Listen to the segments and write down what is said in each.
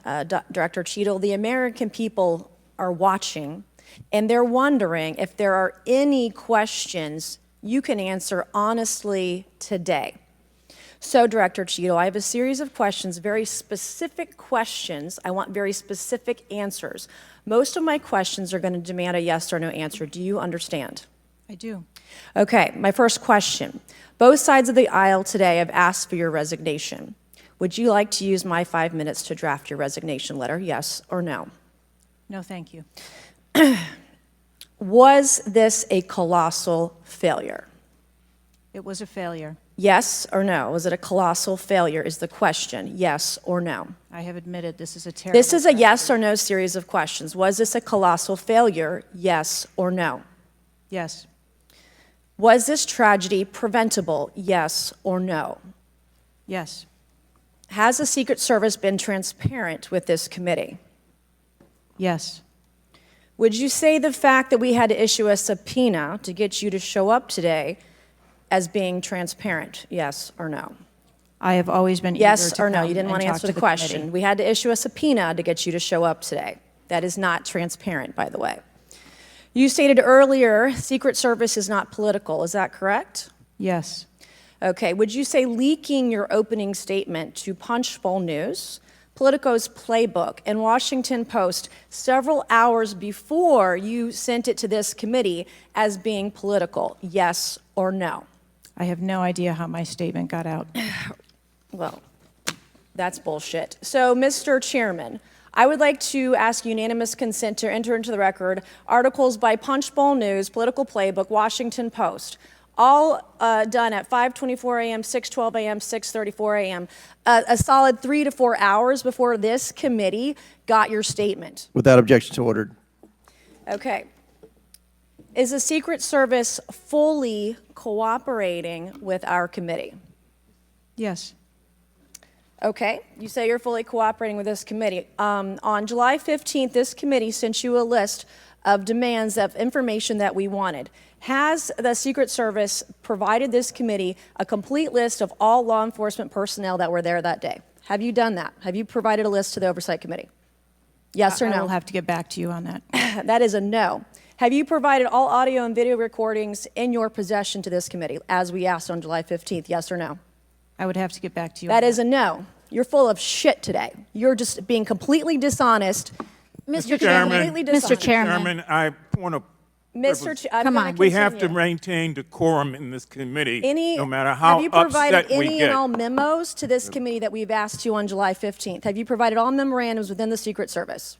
Director Cheatle, the American people are watching, and they're wondering if there are any questions you can answer honestly today. So, Director Cheatle, I have a series of questions, very specific questions. I want very specific answers. Most of my questions are going to demand a yes or no answer. Do you understand? I do. Okay, my first question. Both sides of the aisle today have asked for your resignation. Would you like to use my 5 minutes to draft your resignation letter, yes or no? No, thank you. Was this a colossal failure? It was a failure. Yes or no? Was it a colossal failure is the question, yes or no? I have admitted this is a terrible This is a yes or no series of questions. Was this a colossal failure, yes or no? Yes. Was this tragedy preventable, yes or no? Yes. Has the Secret Service been transparent with this committee? Yes. Would you say the fact that we had to issue a subpoena to get you to show up today as being transparent, yes or no? I have always been Yes eager to or no? come You didn't and want to talk answer to the question. committee. We had to issue a subpoena to get you to show up today. That is not transparent, by the way. You stated earlier, Secret Service is not political. Is that correct? Yes. Okay. Would you say leaking your opening statement to Punchbowl News, Politico's Playbook, and Washington Post several hours before you sent it to this committee as being political, yes or no? I have no idea how my statement got out. Well, that's bullshit. So, Mr. Chairman, I would like to ask unanimous consent to enter into the record articles by Punchbowl News, Political Playbook, Washington Post, all done at 5:24 a.m., 6:12 a.m., 6:34 a.m., a solid 3 to 4 hours before this committee got your statement. Without objection, so ordered. Okay. Is the Secret Service fully cooperating with our committee? Yes. Okay, you say you're fully cooperating with this committee. On July 15th, this committee sent you a list of demands of information that we wanted. Has the Secret Service provided this committee a complete list of all law enforcement personnel that were there that day? Have you done that? Have you provided a list to the Oversight Committee? Yes or no? I will have to get back to you on that. That is a no. Have you provided all audio and video recordings in your possession to this committee, as we asked on July 15th, yes or no? I would have to get back to you on That is a no. You're full of shit today. You're just being completely dishonest. Mr. Chairman, Mr. Chairman, I want to. Come on. We have to maintain decorum in this committee, no matter how Have you provided upset we any get. and all memos to this committee that we've asked you on July 15th? Have you provided all memorandums within the Secret Service?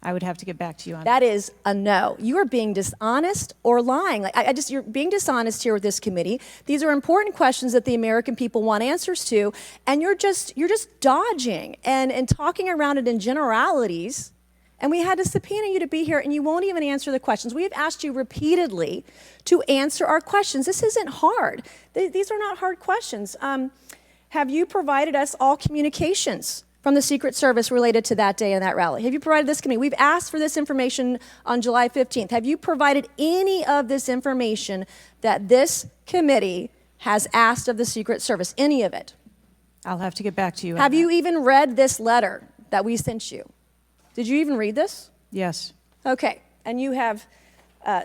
I would have to get back to you on That is a no. You are being dishonest or lying. You're being dishonest here with this committee. These are important questions that the American people want answers to, and you're just dodging and talking around it in generalities. And we had to subpoena you to be here, and you won't even answer the questions. We have asked you repeatedly to answer our questions. This isn't hard. These are not hard questions. Have you provided us all communications from the Secret Service related to that day and that rally? Have you provided this committee? We've asked for this information on July 15th. Have you provided any of this information that this committee has asked of the Secret Service? Any of it? I'll have to get back to you on Have that. you even read this letter that we sent you? Did you even read this? Yes. Okay, and you have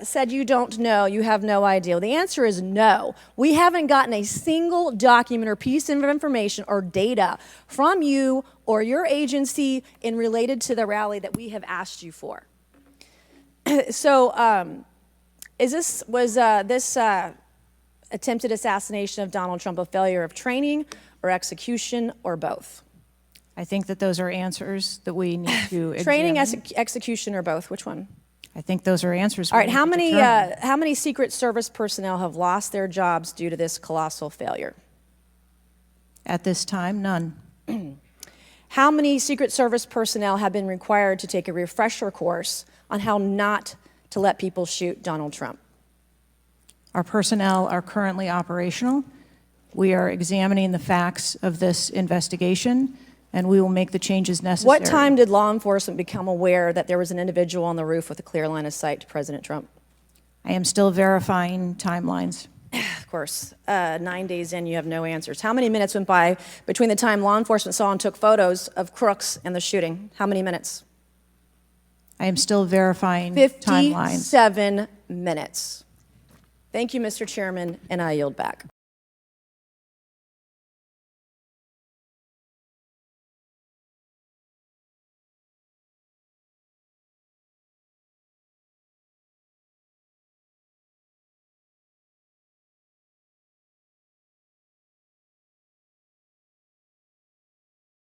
said you don't know, you have no idea. The answer is no. We haven't gotten a single document or piece of information or data from you or your agency in related to the rally that we have asked you for. So, was this attempted assassination of Donald Trump a failure of training or execution or both? I think that those are answers that we need to examine. Training, execution, or both? Which one? I think those are answers. All right. we How need to determine. many Secret Service personnel have lost their jobs due to this colossal failure? At this time, none. How many Secret Service personnel have been required to take a refresher course on how not to let people shoot Donald Trump? Our personnel are currently operational. We are examining the facts of this investigation, and we will make the changes necessary. What time did law enforcement become aware that there was an individual on the roof with a clear line of sight to President Trump? I am still verifying timelines. Of course, 9 days in, you have no answers. How many minutes went by between the time law enforcement saw and took photos of crooks and the shooting? How many minutes? I am still verifying timelines. 57 minutes. Thank you, Mr. Chairman, and I yield back.